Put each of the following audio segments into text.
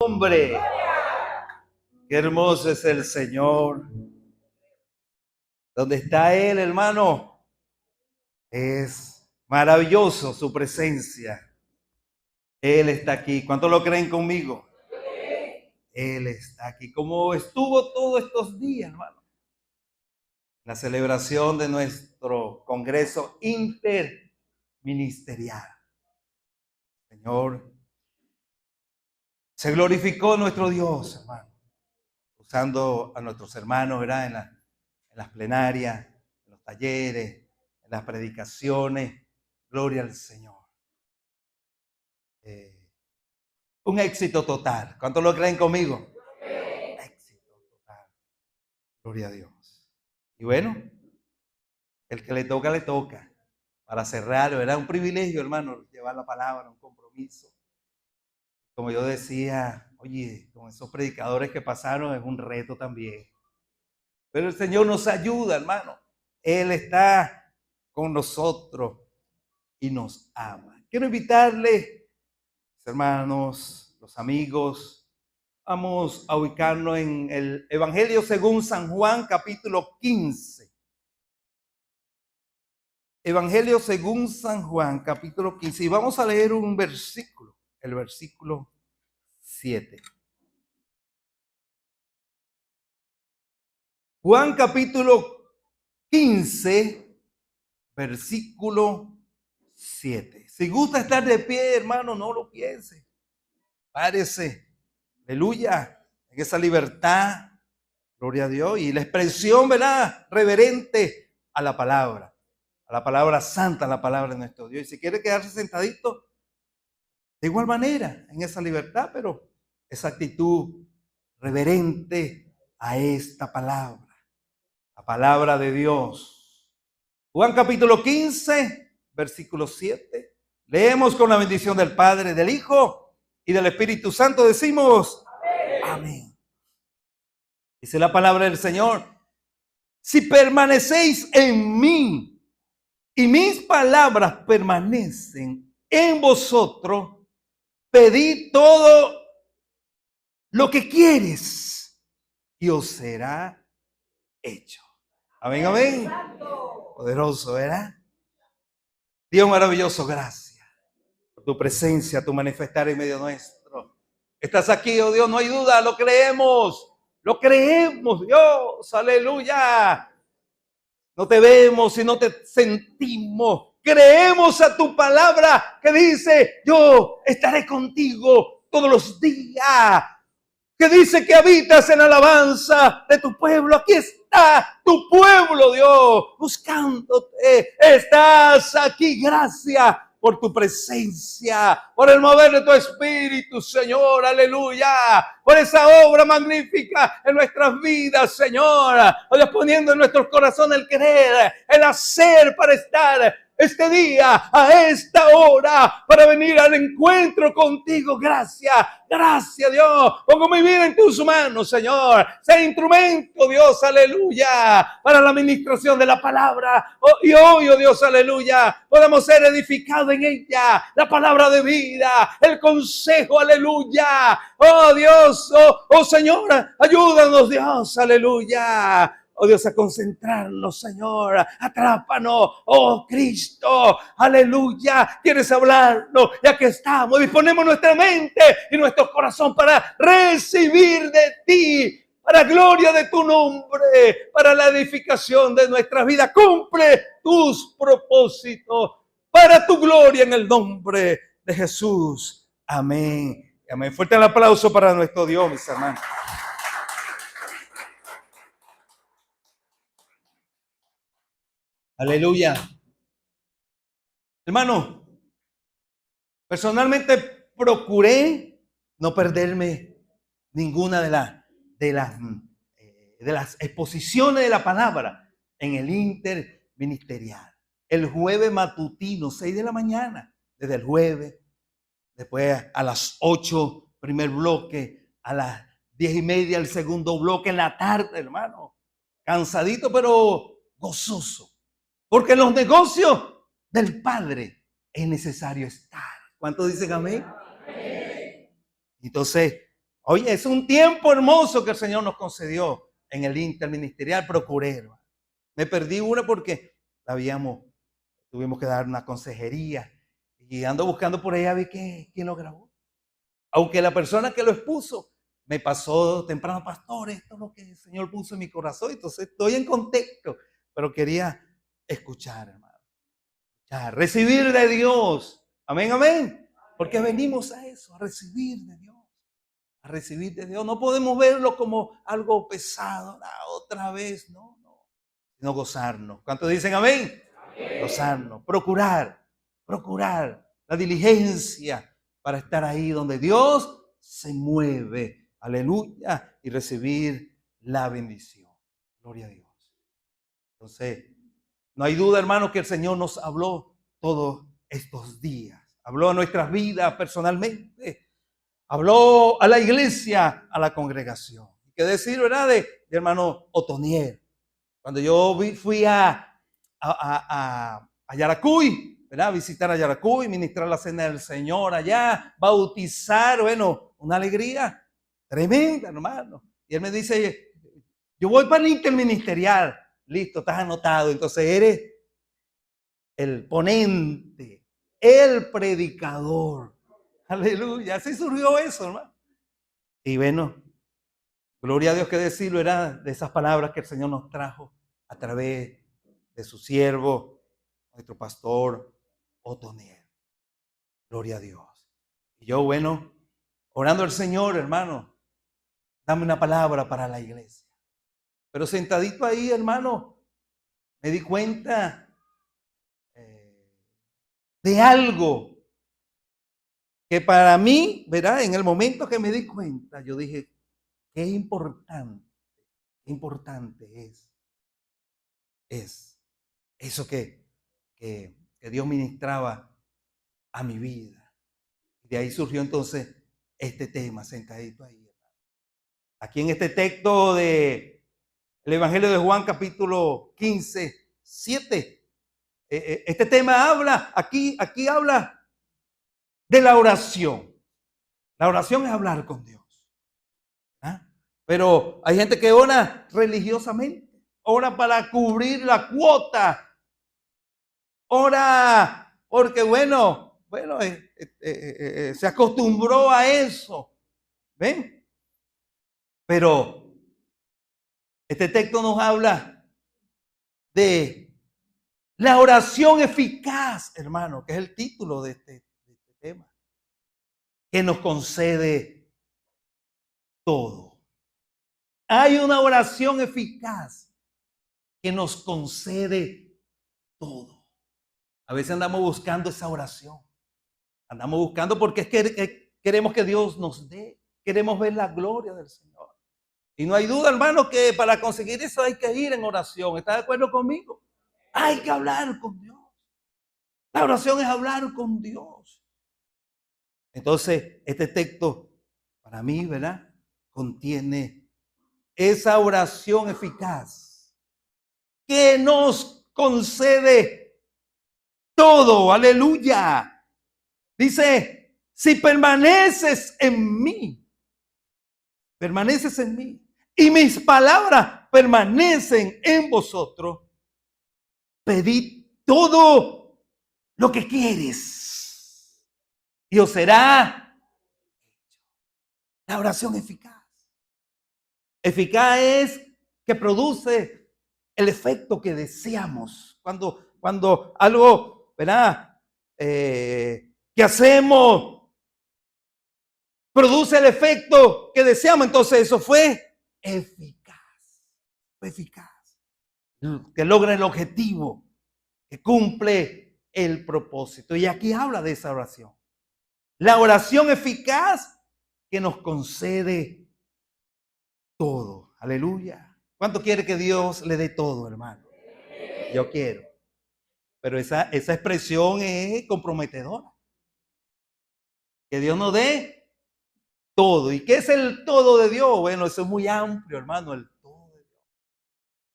Hombre, qué hermoso es el Señor. ¿Dónde está Él, hermano? Es maravilloso su presencia. Él está aquí. ¿Cuántos lo creen conmigo? Él está aquí. Como estuvo todos estos días, hermano. La celebración de nuestro Congreso Interministerial. Señor, se glorificó nuestro Dios, hermano. Usando a nuestros hermanos, ¿verdad? En las plenarias, en los talleres, en las predicaciones. Gloria al Señor. Un éxito total. ¿Cuántos lo creen conmigo? Éxito total. Gloria a Dios. Y bueno, el que le toca, le toca. Para cerrar, ¿verdad? Un privilegio, hermano, llevar la palabra, un compromiso. Como yo decía, oye, con esos predicadores que pasaron es un reto también. Pero el Señor nos ayuda, hermano. Él está con nosotros y nos ama. Quiero invitarle, hermanos, los amigos, vamos a ubicarnos en el Evangelio según San Juan, capítulo 15. Evangelio según San Juan, capítulo 15. Y vamos a leer un versículo, el versículo 7. Juan, capítulo 15, versículo 7. Si gusta estar de pie, hermano, no lo piense. Párese. Aleluya. En esa libertad. Gloria a Dios. Y la expresión, ¿verdad? Reverente a la palabra santa, a la palabra de nuestro Dios. Y si quiere quedarse sentadito, de igual manera, en esa libertad, pero esa actitud reverente a esta palabra, la palabra de Dios. Juan capítulo 15, versículo 7. Leemos con la bendición del Padre, del Hijo y del Espíritu Santo. Decimos amén. Amén. Dice la palabra del Señor: si permanecéis en mí y mis palabras permanecen en vosotros, pedid todo lo que quieres y os será hecho. Amén, amén. Poderoso, ¿verdad? Dios maravilloso, gracias por tu presencia, tu manifestar en medio nuestro. Estás aquí, oh Dios, no hay duda, lo creemos, Dios, aleluya. No te vemos y no te sentimos. Creemos a tu palabra que dice: yo estaré contigo todos los días. Que dice que habitas en alabanza de tu pueblo. Aquí está tu pueblo, Dios, buscándote. Estás aquí, gracias por tu presencia, por el mover de tu espíritu, Señor, aleluya, por esa obra magnífica en nuestras vidas, Señor, Dios, poniendo en nuestros corazones el querer, el hacer para estar este día, a esta hora, para venir al encuentro contigo. Gracias, gracias, Dios. Pongo mi vida en tus manos, Señor. Sea instrumento, Dios, aleluya, para la administración de la palabra. Y hoy, oh Dios, aleluya, podamos ser edificados en ella. La palabra de vida, el consejo, aleluya. Oh Dios, oh Señor, ayúdanos, Dios, aleluya. Oh Dios, a concentrarnos, Señor. Atrápanos, oh Cristo. Aleluya. ¿Quieres hablarnos? Ya que estamos, disponemos nuestra mente y nuestro corazón para recibir de ti, para gloria de tu nombre, para la edificación de nuestra vida. Cumple tus propósitos para tu gloria en el nombre de Jesús. Amén. Amén. Fuerte el aplauso para nuestro Dios, mis hermanos. Aleluya. Hermano, personalmente procuré no perderme ninguna de las exposiciones de la palabra en el interministerial. El jueves matutino, 6 de la mañana, desde el jueves, después a las 8, primer bloque, a las 10:30, el segundo bloque, en la tarde, hermano. Cansadito, pero gozoso. Porque en los negocios del Padre es necesario estar. ¿Cuántos dicen amén? Amén. Entonces, Oye, es un tiempo hermoso que el Señor nos concedió en el interministerial. Procuré, hermano. Me perdí una porque tuvimos que dar una consejería. Y ando buscando por allá a ver quién lo grabó. Aunque la persona que lo expuso me pasó temprano, pastor, esto es lo que el Señor puso en mi corazón. Entonces estoy en contexto, pero quería escuchar, hermano. Recibir de Dios. Amén, amén. Porque venimos a eso, a recibir de Dios. A recibir de Dios. No podemos verlo como algo pesado. Otra vez, no. Sino gozarnos. ¿Cuántos dicen amén? Amén. Gozarnos. Procurar la diligencia para estar ahí donde Dios se mueve. Aleluya. Y recibir la bendición. Gloria a Dios. Entonces, no hay duda, hermano, que el Señor nos habló todos estos días. Habló a nuestras vidas personalmente. Habló a la iglesia, a la congregación. ¿Qué decir, verdad? De hermano Otoniel. Cuando yo fui a Yaracuy, ¿verdad? Visitar a Yaracuy, ministrar la cena del Señor allá, bautizar, bueno, una alegría tremenda, hermano. Y él me dice, yo voy para el interministerial. Listo, estás anotado. Entonces eres el ponente, el predicador. Aleluya. Así surgió eso, hermano. Y bueno, gloria a Dios, que decirlo, era de esas palabras que el Señor nos trajo a través de su siervo, nuestro pastor Otoniel. Gloria a Dios. Y yo, bueno, orando al Señor, hermano, dame una palabra para la iglesia. Pero sentadito ahí, hermano, me di cuenta de algo que para mí, ¿verdad? En el momento que me di cuenta, yo dije, qué importante es eso que Dios ministraba a mi vida. De ahí surgió entonces este tema, sentadito ahí. Aquí en este texto de el Evangelio de Juan, capítulo 15, 7. Este tema habla, aquí habla de la oración. La oración es hablar con Dios. ¿Ah? Pero hay gente que ora religiosamente, ora para cubrir la cuota, ora porque se acostumbró a eso. ¿Ven? Pero este texto nos habla de la oración eficaz, hermano, que es el título de este tema, que nos concede todo. Hay una oración eficaz que nos concede todo. A veces andamos buscando esa oración. Andamos buscando porque es que queremos que Dios nos dé. Queremos ver la gloria del Señor. Y no hay duda, hermano, que para conseguir eso hay que ir en oración. ¿Está de acuerdo conmigo? Hay que hablar con Dios. La oración es hablar con Dios. Entonces, este texto, para mí, ¿verdad? Contiene esa oración eficaz que nos concede todo. Aleluya. Dice, si permaneces en mí, y mis palabras permanecen en vosotros, pedid todo lo que quieres y os será la oración eficaz. Eficaz es que produce el efecto que deseamos. Cuando algo, ¿verdad? Que hacemos produce el efecto que deseamos, entonces eso fue eficaz. Fue eficaz. Que logra el objetivo, que cumple el propósito. Y aquí habla de esa oración. La oración eficaz que nos concede todo. Aleluya. ¿Cuánto quiere que Dios le dé todo, hermano? Yo quiero. Pero esa expresión es comprometedora. Que Dios nos dé todo. ¿Y qué es el todo de Dios? Bueno, eso es muy amplio, hermano, el todo de Dios.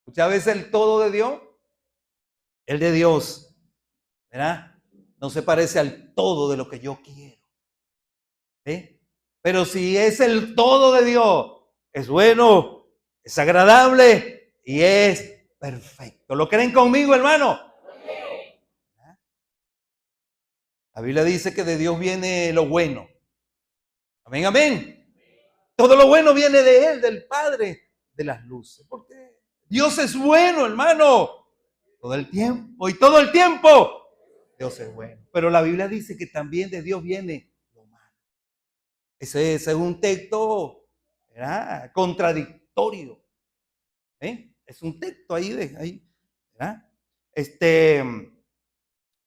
Muchas veces el todo de Dios, el de Dios, ¿verdad? No se parece al todo de lo que yo quiero. ¿Eh? Pero si es el todo de Dios, es bueno, es agradable y es perfecto. ¿Lo creen conmigo, hermano? La Biblia dice que de Dios viene lo bueno. Amén, amén. Todo lo bueno viene de Él, del Padre de las luces. Porque Dios es bueno, hermano. Todo el tiempo. Y todo el tiempo Dios es bueno. Pero la Biblia dice que también de Dios viene lo malo. Ese es un texto, ¿verdad?, contradictorio. Es un texto ahí, ¿verdad?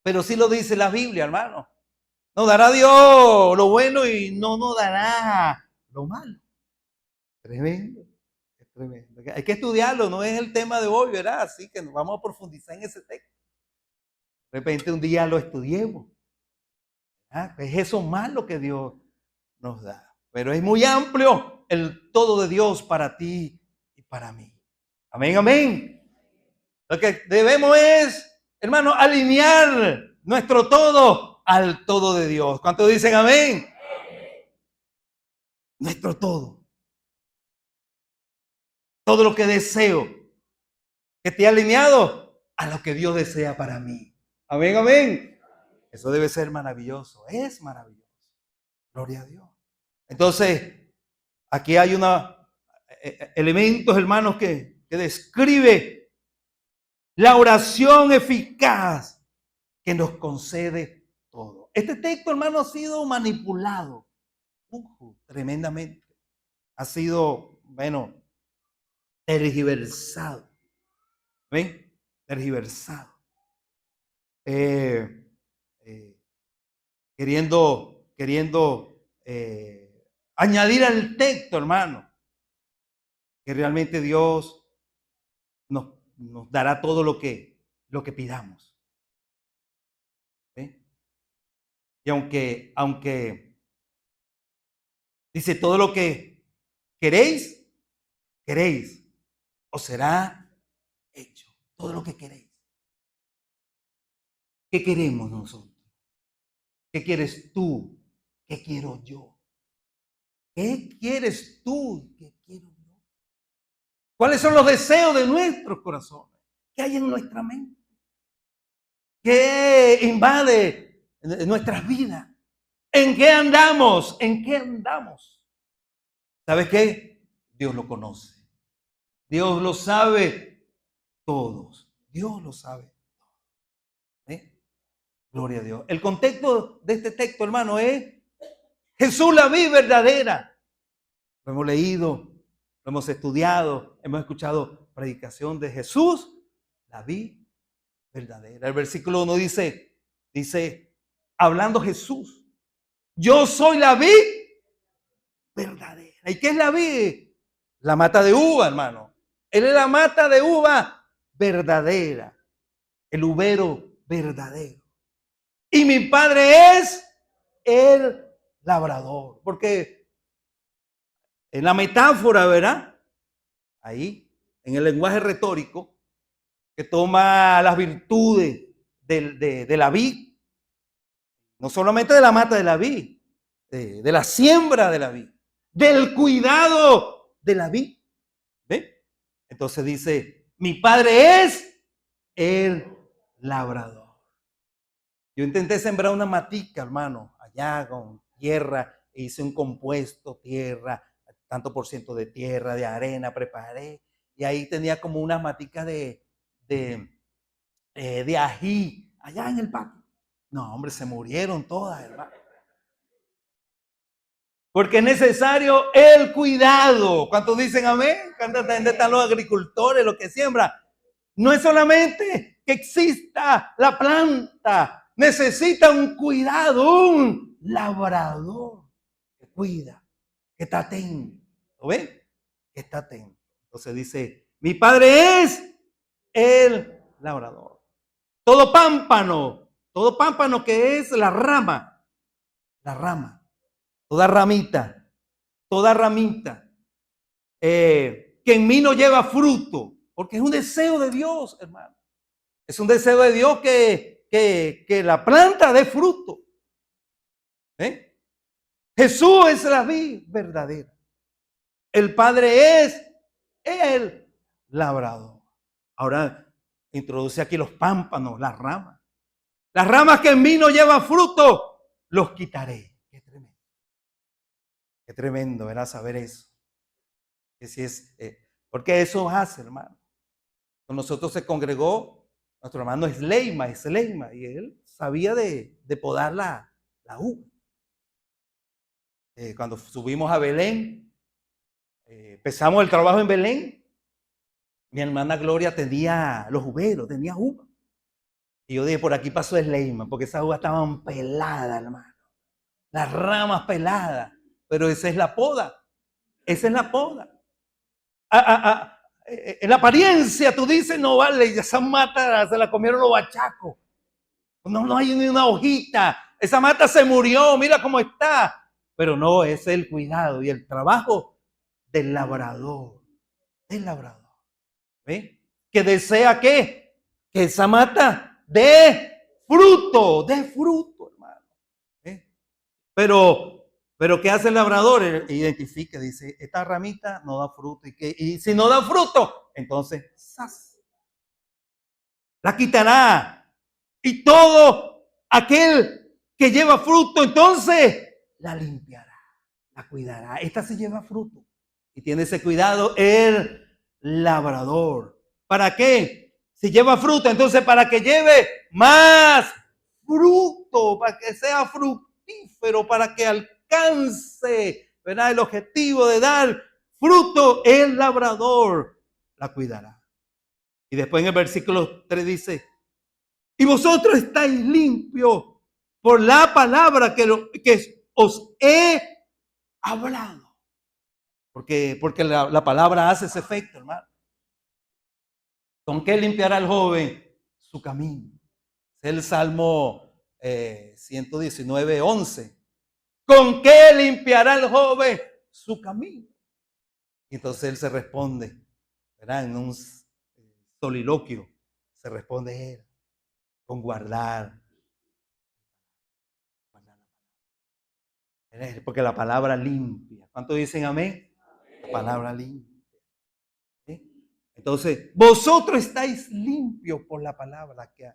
Pero sí lo dice la Biblia, hermano. Nos dará Dios lo bueno y no nos dará lo malo. Tremendo, es tremendo. Hay que estudiarlo, no es el tema de hoy, ¿verdad? Así que nos vamos a profundizar en ese texto. De repente un día lo estudiemos. ¿Verdad? Es eso malo que Dios nos da. Pero es muy amplio el todo de Dios para ti y para mí. Amén, amén. Lo que debemos es, hermano, alinear nuestro todo al todo de Dios. ¿Cuántos dicen amén? Nuestro todo. Todo lo que deseo, que esté alineado a lo que Dios desea para mí. Amén, amén. Eso debe ser maravilloso. Es maravilloso. Gloria a Dios. Entonces, aquí hay elementos, hermanos, que describe la oración eficaz que nos concede todo. Este texto, hermano, ha sido manipulado tremendamente. Ha sido, bueno, tergiversado. ¿Ven? Tergiversado. Queriendo añadir al texto, hermano, que realmente Dios nos dará todo lo que pidamos. Y aunque dice todo lo que queréis, os será hecho. Todo lo que queréis. ¿Qué queremos nosotros? ¿Qué quieres tú? ¿Qué quiero yo? ¿Qué quieres tú? ¿Qué quiero yo? ¿Cuáles son los deseos de nuestros corazones? ¿Qué hay en nuestra mente? ¿Qué invade nuestras vidas? ¿En qué andamos? ¿En qué andamos? ¿Sabes qué? Dios lo conoce. Dios lo sabe todos. Dios lo sabe. Gloria a Dios. El contexto de este texto, hermano, es Jesús, la vida verdadera. Lo hemos leído, lo hemos estudiado, hemos escuchado predicación de Jesús, la vida verdadera. El versículo 1 dice, hablando Jesús, yo soy la vid verdadera. ¿Y qué es la vid? La mata de uva, hermano. Él es la mata de uva verdadera, el uvero verdadero. Y mi padre es el labrador. Porque en la metáfora, ¿verdad? Ahí, en el lenguaje retórico, que toma las virtudes de la vid, no solamente de la mata de la vid, de la siembra de la vid, del cuidado de la vid. ¿Ve? Entonces dice, mi padre es el labrador. Yo intenté sembrar una matica, hermano, allá con tierra, hice un compuesto, tierra, tanto por ciento de tierra, de arena, preparé, y ahí tenía como unas maticas de ají, allá en el patio. No, hombre, se murieron todas, hermano. Porque es necesario el cuidado. ¿Cuántos dicen amén? ¿Dónde están los agricultores, los que siembran? No es solamente que exista la planta, necesita un cuidado, un labrador que cuida, que está atento. ¿Lo ven? Que está atento. Entonces dice, mi padre es el labrador. Todo pámpano que es la rama, toda ramita, que en mí no lleva fruto, porque es un deseo de Dios, hermano. Es un deseo de Dios que la planta dé fruto. Jesús es la vid verdadera. El Padre es el labrador. Ahora introduce aquí los pámpanos, las ramas. Las ramas que en mí no llevan fruto, los quitaré. Qué tremendo, ¿verdad? Saber eso. Que si es, porque eso hace, hermano. Con nosotros se congregó nuestro hermano Sleima, y él sabía de podar la uva. Cuando subimos a Belén, empezamos el trabajo en Belén, mi hermana Gloria tenía los uveros, tenía uva. Y yo dije, por aquí pasó Sleima, porque esas uvas estaban peladas, hermano. Las ramas peladas. Pero esa es la poda. Esa es la poda. En la apariencia tú dices, no vale, esa mata se la comieron los bachacos. No hay ni una hojita. Esa mata se murió, mira cómo está. Pero no, ese es el cuidado y el trabajo del labrador. Del labrador. ¿Ve? Que desea ¿qué? Que esa mata dé fruto, hermano. ¿Ve? Pero ¿qué hace el labrador? Identifica, dice, esta ramita no da fruto. Y si no da fruto, entonces, ¡zas! La quitará. Y todo aquel que lleva fruto, entonces, la limpiará, la cuidará. Esta sí lleva fruto. Y tiene ese cuidado el labrador. ¿Para qué? Si lleva fruto, entonces para que lleve más fruto, para que sea fructífero, para que alcance, ¿verdad?, el objetivo de dar fruto, el labrador la cuidará. Y después en el versículo 3 dice, y vosotros estáis limpios por la palabra que os he hablado. Porque la palabra hace ese efecto, hermano. ¿Con qué limpiará el joven su camino? Es el Salmo 119:11. ¿Con qué limpiará el joven su camino? Y entonces él se responde, ¿verdad? En un soliloquio se responde él, con guardar. Porque la palabra limpia. ¿Cuántos dicen amén? La palabra limpia. Entonces, vosotros estáis limpios por la palabra que ha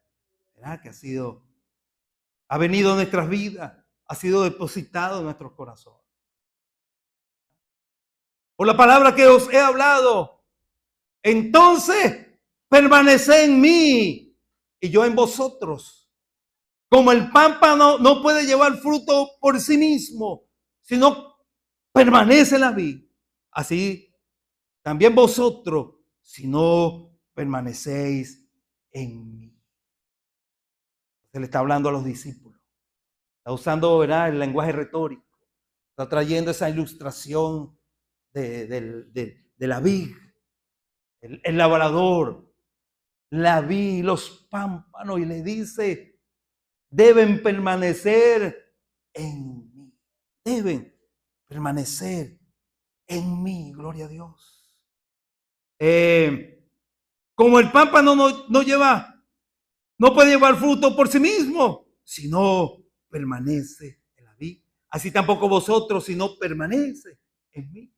venido a nuestras vidas, ha sido depositado en nuestros corazones. Por la palabra que os he hablado, entonces permaneced en mí y yo en vosotros. Como el pámpano no puede llevar fruto por sí mismo, sino permanece en la vid. Así también vosotros, si no permanecéis en mí. Se le está hablando a los discípulos. Está usando, ¿verdad?, el lenguaje retórico. Está trayendo esa ilustración de la vid, el labrador, la vid, los pámpanos, y le dice, deben permanecer en mí. Deben permanecer en mí, gloria a Dios. Como el pámpano no puede llevar fruto por sí mismo, si no permanece en la vid. Así tampoco vosotros, si no permanece en mí.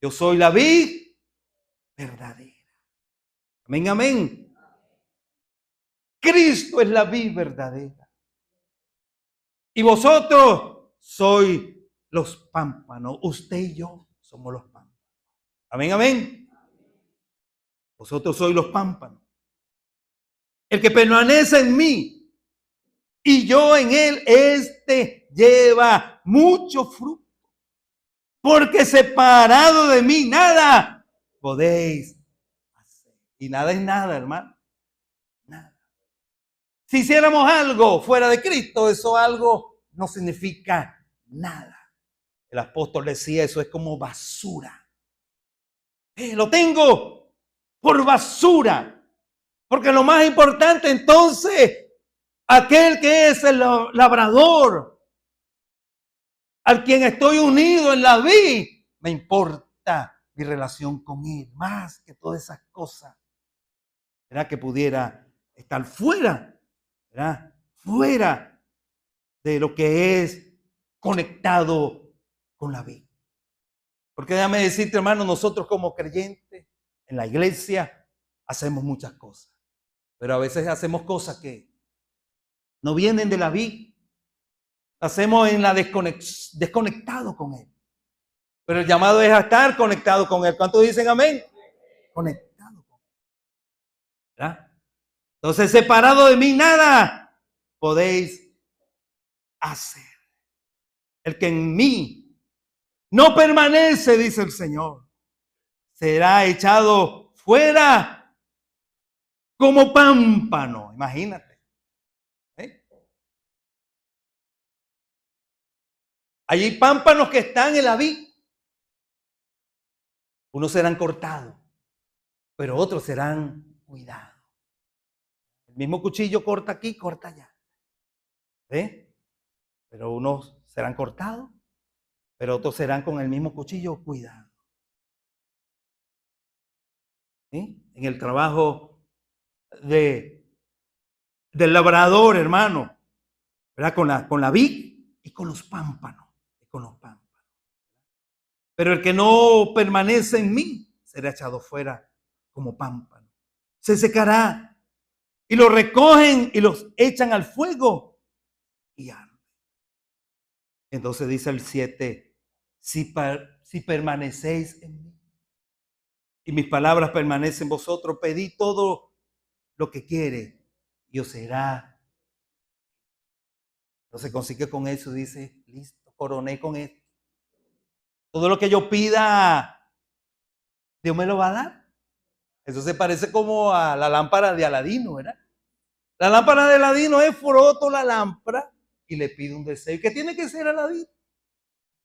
Yo soy la vid verdadera. Amén, amén. Cristo es la vid verdadera. Y vosotros sois los pámpanos. Usted y yo somos los pámpanos. Amén, amén. Vosotros sois los pámpanos. El que permanece en mí y yo en él, este lleva mucho fruto. Porque separado de mí nada podéis hacer. Y nada es nada, hermano. Nada. Si hiciéramos algo fuera de Cristo, eso algo no significa nada. El apóstol decía, eso es como basura. Lo tengo por basura. Porque lo más importante entonces, aquel que es el labrador, al quien estoy unido en la vid, me importa mi relación con él, más que todas esas cosas. ¿Verdad? Que pudiera estar fuera, ¿verdad? Fuera de lo que es conectado con la vida. Porque déjame decirte, hermano, nosotros como creyentes en la iglesia hacemos muchas cosas. Pero a veces hacemos cosas que no vienen de la vida. Hacemos en la desconectado con Él. Pero el llamado es a estar conectado con Él. ¿Cuántos dicen amén? Conectado con Él. ¿Verdad? Entonces, separado de mí, nada podéis hacer. El que en mí no permanece, dice el Señor, será echado fuera como pámpano. Imagínate. Hay pámpanos que están en la vid. Unos serán cortados, pero otros serán cuidados. El mismo cuchillo corta aquí, corta allá. Pero unos serán cortados, pero otros serán con el mismo cuchillo cuidados. En el trabajo del labrador, hermano, ¿verdad? Con la vid y con los pámpanos. Pero el que no permanece en mí será echado fuera como pámpano. Se secará y lo recogen y los echan al fuego y arde. Entonces dice el 7, si permanecéis en mí y mis palabras permanecen en vosotros, pedid todo lo que quiere y os será. Entonces consigue con eso, dice, listo, coroné con esto. Todo lo que yo pida, Dios me lo va a dar. Eso se parece como a la lámpara de Aladino, ¿verdad? La lámpara de Aladino es froto la lámpara y le pide un deseo. ¿Y qué tiene que ser Aladino?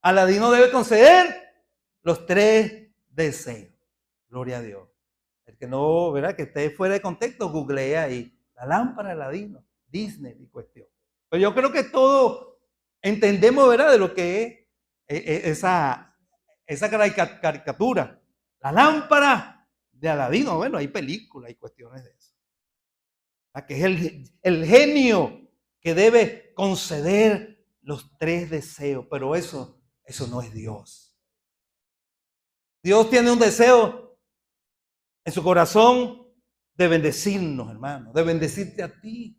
Aladino debe conceder los 3 deseos. Gloria a Dios. El que no, ¿verdad? Que esté fuera de contexto, googlea ahí. La lámpara de Aladino, Disney y cuestión. Pero yo creo que todos entendemos, ¿verdad? De lo que es esa caricatura. La lámpara de Aladino. Bueno, hay películas, hay cuestiones de eso. Que es el genio que debe conceder los 3 deseos. Pero eso no es Dios. Dios tiene un deseo en su corazón de bendecirnos, hermano, de bendecirte a ti.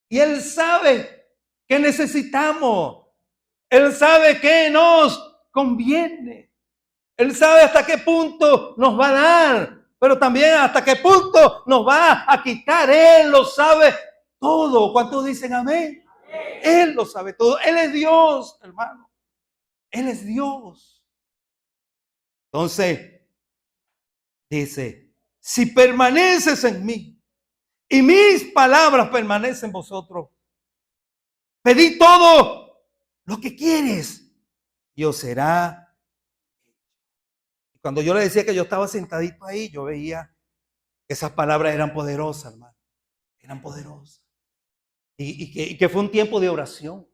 Y Él sabe que necesitamos. Él sabe que nos conviene. Él sabe hasta qué punto nos va a dar, pero también hasta qué punto nos va a quitar. Él lo sabe todo. ¿Cuántos dicen amén? Él lo sabe todo. Él es Dios, hermano. Él es Dios. Entonces, dice, si permaneces en mí y mis palabras permanecen en vosotros, pedid todo lo que quieres y os será. Cuando yo le decía que yo estaba sentadito ahí, yo veía que esas palabras eran poderosas, hermano. Eran poderosas. Y que fue un tiempo de oración.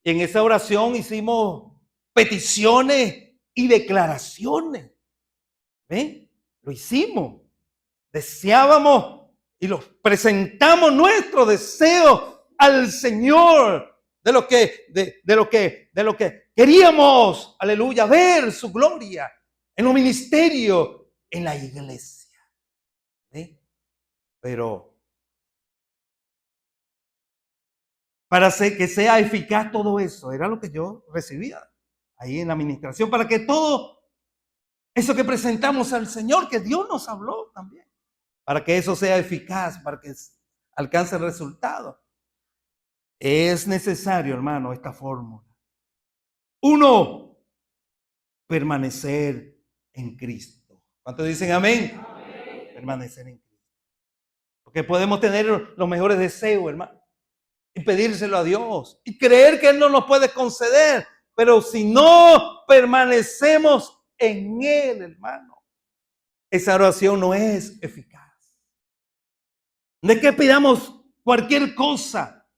Y en esa oración hicimos peticiones y declaraciones. ¿Ven? Lo hicimos. Deseábamos y los presentamos nuestro deseo al Señor de lo que queríamos, aleluya, ver su gloria en un ministerio, en la iglesia. ¿Sí? Pero para que sea eficaz todo eso, era lo que yo recibía ahí en la administración, para que todo eso que presentamos al Señor, que Dios nos habló también, para que eso sea eficaz, para que alcance el resultado, es necesario, hermano, esta fórmula. 1, permanecer en Cristo. ¿Cuántos dicen amén? Amén. Permanecer en Cristo. Porque podemos tener los mejores deseos, hermano, y pedírselo a Dios y creer que Él no nos puede conceder. Pero si no permanecemos en Él, hermano, esa oración no es eficaz. No es que pidamos cualquier cosa,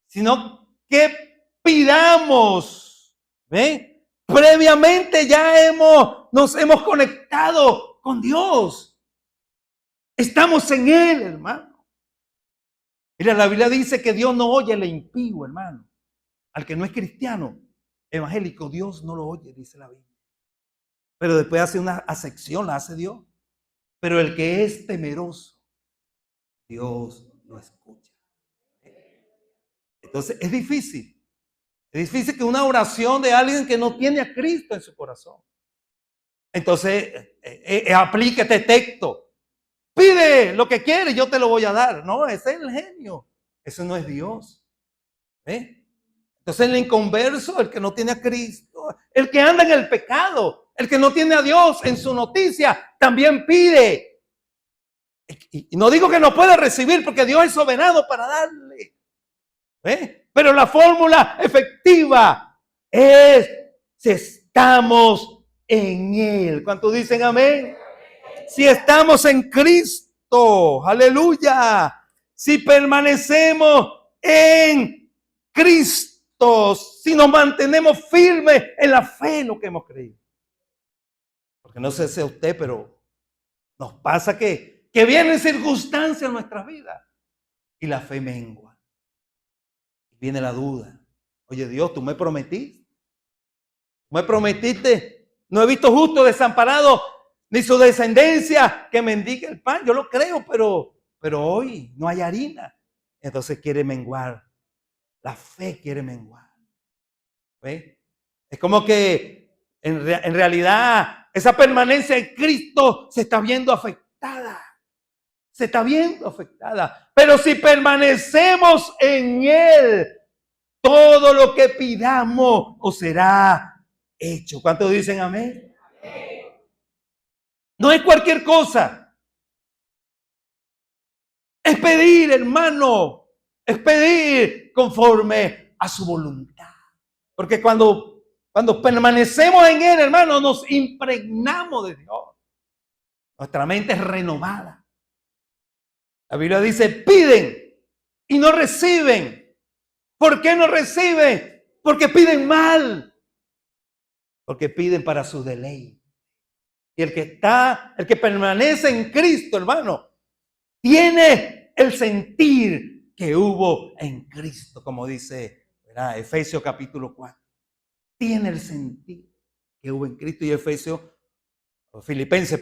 sino que pidamos. ¿Ven? Previamente ya nos hemos conectado con Dios. Estamos en Él, hermano. Mira, la Biblia dice que Dios no oye al impío, hermano. al que no es cristiano, evangélico, Dios no lo oye, dice la Biblia. Pero después hace una acepción, la hace Dios. Pero el que es temeroso, Dios lo escucha. Entonces es difícil. Es difícil que una oración de alguien que no tiene a Cristo en su corazón. Entonces aplique este texto. Pide lo que quieres, yo te lo voy a dar. No, ese es el genio. Ese no es Dios. Entonces el inconverso, el que no tiene a Cristo, el que anda en el pecado, el que no tiene a Dios en su noticia, también pide. Y no digo que no pueda recibir, porque Dios es soberano para darle. Pero la fórmula efectiva es si estamos en Él. ¿Cuántos dicen amén? Si estamos en Cristo, aleluya. Si permanecemos en Cristo, si nos mantenemos firmes en la fe en lo que hemos creído. Porque no sé si a usted, pero nos pasa que vienen circunstancias en nuestras vidas y la fe mengua. Viene la duda. Oye, Dios, tú me prometiste. Me prometiste. No he visto justo desamparado ni su descendencia que mendigue el pan. Yo lo creo, pero hoy no hay harina. Entonces quiere menguar. La fe quiere menguar. ¿Ve? Es como que en realidad esa permanencia en Cristo se está viendo afectada. Se está viendo afectada. Pero si permanecemos en Él, todo lo que pidamos os será hecho. ¿Cuántos dicen amén? No es cualquier cosa. Es pedir, hermano. Es pedir conforme a su voluntad. Porque cuando permanecemos en Él, hermano, nos impregnamos de Dios. Nuestra mente es renovada. La Biblia dice, piden y no reciben. ¿Por qué no reciben? Porque piden mal. Porque piden para su deleite. Y el que permanece en Cristo, hermano, tiene el sentir que hubo en Cristo, como dice, ¿verdad? Efesios capítulo 4. Tiene el sentir que hubo en Cristo. Y Filipenses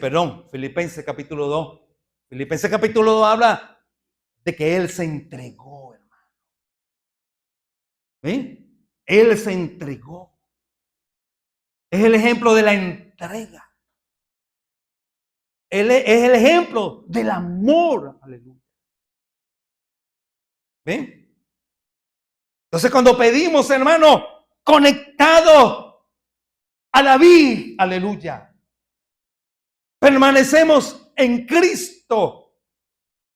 capítulo 2. Filipenses capítulo 2 habla de que Él se entregó, hermano. Él se entregó. Es el ejemplo de la entrega. Él es el ejemplo del amor. Aleluya. ¿Ven? Entonces cuando pedimos, hermano, conectados a la vid, aleluya, permanecemos en Cristo.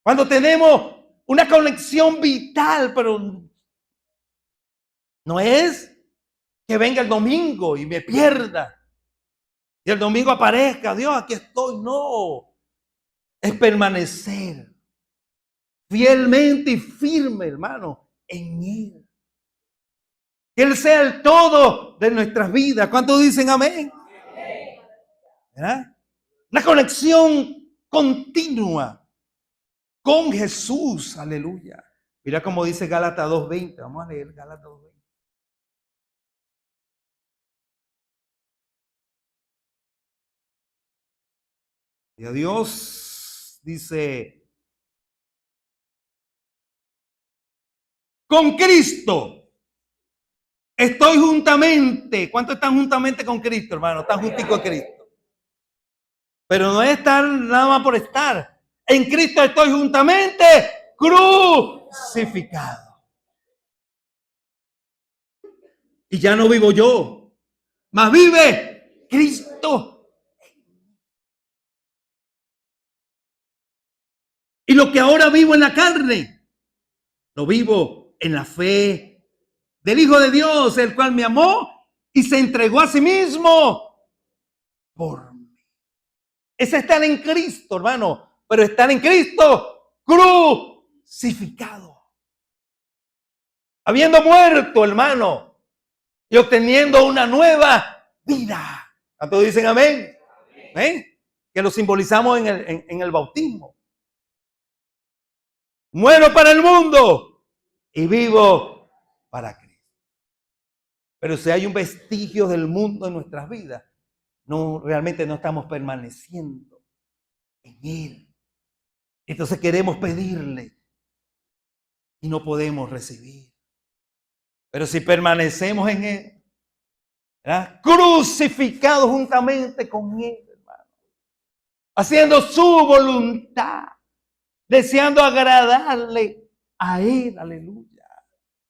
Cuando tenemos una conexión vital, pero no es que venga el domingo y me pierda. Y el domingo aparezca, Dios, aquí estoy. No, es permanecer fielmente y firme, hermano, en Él. Que Él sea el todo de nuestras vidas. ¿Cuántos dicen amén? ¿Verdad? Una conexión continua con Jesús. Aleluya. Mira cómo dice Gálatas 2:20. Vamos a leer Gálatas 2:20. Y a Dios dice, con Cristo estoy juntamente. ¿Cuántos están juntamente con Cristo, hermano? Están junticos a Cristo. Pero no es estar nada más por estar. En Cristo estoy juntamente crucificado. Y ya no vivo yo, mas vive Cristo. Y lo que ahora vivo en la carne, lo vivo en la fe del Hijo de Dios, el cual me amó y se entregó a sí mismo por mí. Ese estar en Cristo, hermano, pero estar en Cristo crucificado. Habiendo muerto, hermano, y obteniendo una nueva vida. ¿Cuántos dicen amén? ¿Ven? Que lo simbolizamos en el bautismo. Muero para el mundo y vivo para Cristo. Pero si hay un vestigio del mundo en nuestras vidas, realmente no estamos permaneciendo en Él. Entonces queremos pedirle y no podemos recibir. Pero si permanecemos en Él, ¿verdad?, crucificados juntamente con Él, hermano, haciendo su voluntad, deseando agradarle a Él, aleluya,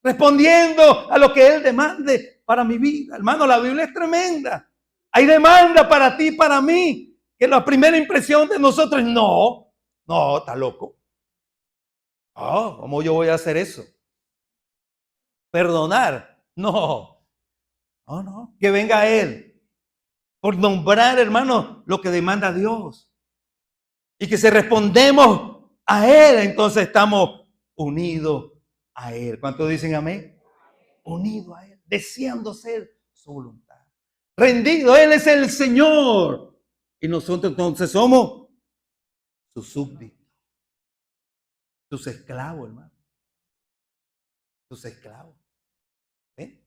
respondiendo a lo que Él demande para mi vida. Hermano, la Biblia es tremenda. Hay demanda para ti y para mí, que la primera impresión de nosotros es no, está loco. ¿Cómo yo voy a hacer eso? Perdonar, no, que venga Él, por nombrar, hermano, lo que demanda Dios. Y que si respondemos a Él, entonces estamos unidos a Él. ¿Cuántos dicen amén? Unidos a Él, deseando ser su voluntad. Rendido, Él es el Señor. Y nosotros entonces somos sus súbditos, sus esclavos, hermano. Sus esclavos. ¿Eh?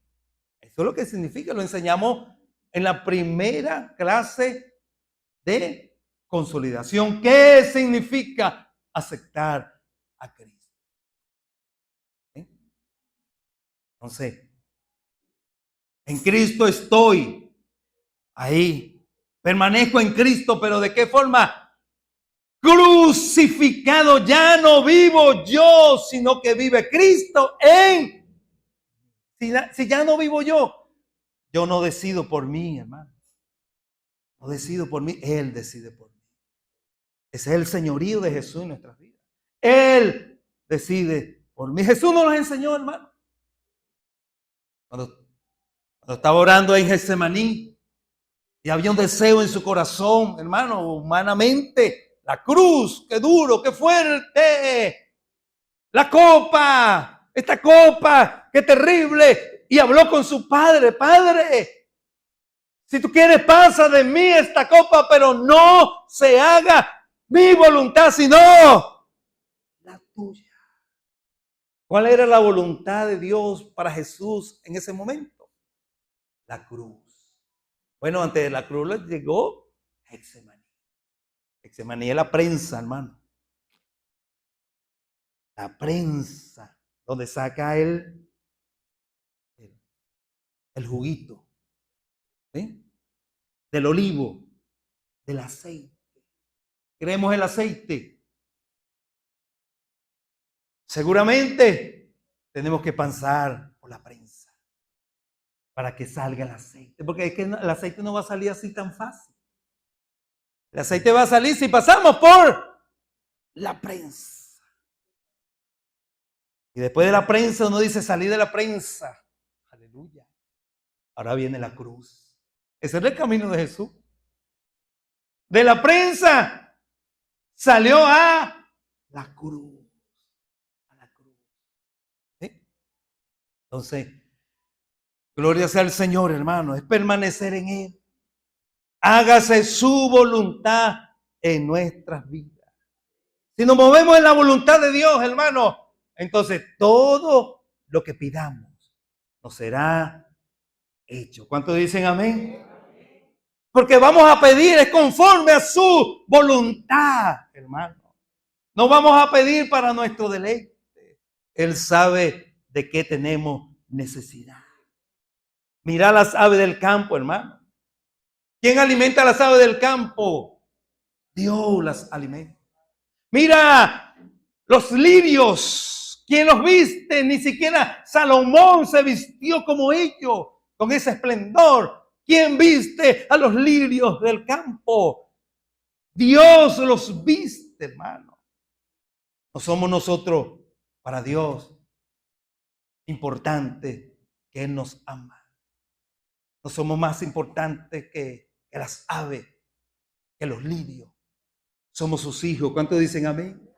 Eso es lo que significa. Lo enseñamos en la primera clase de consolidación. ¿Qué significa aceptar a Cristo? Entonces, en Cristo estoy ahí. Permanezco en Cristo, pero ¿de qué forma? Crucificado, ya no vivo yo, sino que vive Cristo en. Si ya no vivo yo no decido por mí, hermano. No decido por mí, Él decide por mí. Ese es el señorío de Jesús en nuestras vidas. Él decide por mí. Jesús nos lo enseñó, hermano. Cuando estaba orando en Getsemaní y había un deseo en su corazón, hermano, humanamente, la cruz, qué duro, qué fuerte, la copa, esta copa, qué terrible. Y habló con su padre: Padre, si tú quieres, pasa de mí esta copa, pero no se haga mi voluntad, sino la tuya. ¿Cuál era la voluntad de Dios para Jesús en ese momento? La cruz. Bueno, antes de la cruz llegó Getsemaní. Getsemaní es la prensa, hermano. La prensa, donde saca el juguito, ¿sí?, del olivo, del aceite. ¿Queremos el aceite? Seguramente tenemos que pasar por la prensa para que salga el aceite, porque es que el aceite no va a salir así tan fácil. El aceite va a salir si pasamos por la prensa. Y después de la prensa uno dice: salí de la prensa. Aleluya. Ahora viene la cruz. Ese es el camino de Jesús. De la prensa salió a la cruz. Entonces, gloria sea al Señor, hermano. Es permanecer en Él. Hágase su voluntad en nuestras vidas. Si nos movemos en la voluntad de Dios, hermano, entonces todo lo que pidamos nos será hecho. ¿Cuántos dicen amén? Porque vamos a pedir es conforme a su voluntad, hermano. No vamos a pedir para nuestro deleite. Él sabe de qué tenemos necesidad. Mira las aves del campo, hermano. ¿Quién alimenta a las aves del campo? Dios las alimenta. Mira los lirios. ¿Quién los viste? Ni siquiera Salomón se vistió como ellos, con ese esplendor. ¿Quién viste a los lirios del campo? Dios los viste, hermano. No somos nosotros para Dios importante que Él nos ama. No somos más importantes que las aves, que los lirios. Somos sus hijos. ¿Cuántos dicen amén?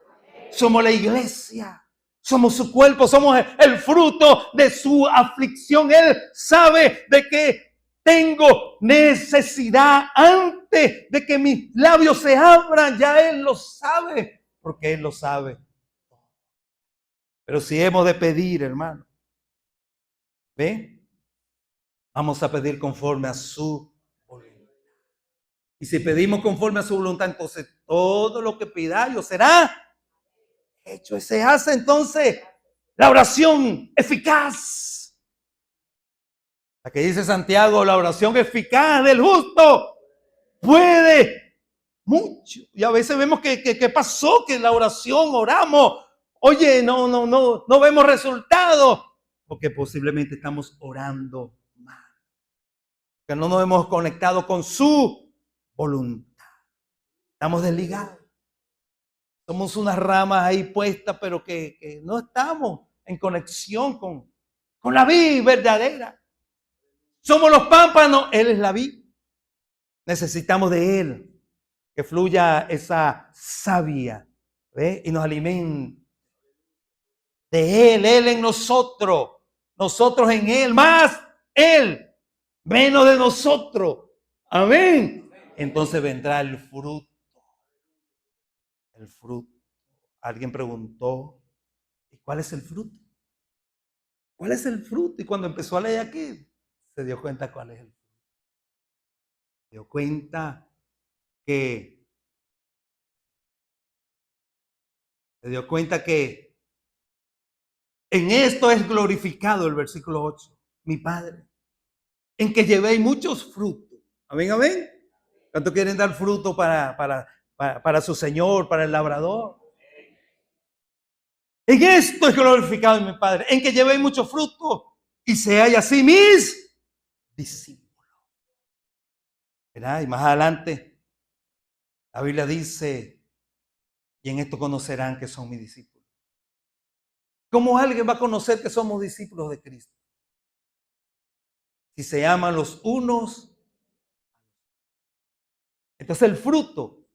Somos la iglesia. Somos su cuerpo. Somos el fruto de su aflicción. Él sabe de que tengo necesidad antes de que mis labios se abran. Ya Él lo sabe, porque Él lo sabe. Pero si hemos de pedir, hermano, ¿ve? Vamos a pedir conforme a su voluntad. Y si pedimos conforme a su voluntad, entonces todo lo que pidáis será hecho. Se hace entonces la oración eficaz. La que dice Santiago, la oración eficaz del justo puede mucho. Y a veces vemos que pasó, que la oración oramos. Oye, no vemos resultados. Porque posiblemente estamos orando mal. Que no nos hemos conectado con su voluntad. Estamos desligados. Somos unas ramas ahí puestas, pero que no estamos en conexión con la vid verdadera. Somos los pámpanos, Él es la vid. Necesitamos de Él, que fluya esa savia, ¿ve? Y nos alimente. De Él en nosotros, nosotros en Él, más Él, menos de nosotros. Amén. Entonces vendrá el fruto. El fruto. Alguien preguntó, ¿y cuál es el fruto? ¿Cuál es el fruto? Y cuando empezó a leer aquí, se dio cuenta cuál es el fruto. Se dio cuenta que en esto es glorificado el versículo 8, mi Padre, en que llevéis muchos frutos. Amén, amén. ¿Cuánto quieren dar fruto para su Señor, para el labrador? En esto es glorificado mi Padre, en que llevéis mucho fruto y seáis así mis discípulos. ¿Verdad? Y más adelante la Biblia dice, y en esto conocerán que son mis discípulos. ¿Cómo alguien va a conocer que somos discípulos de Cristo? Si se aman los unos. Entonces el fruto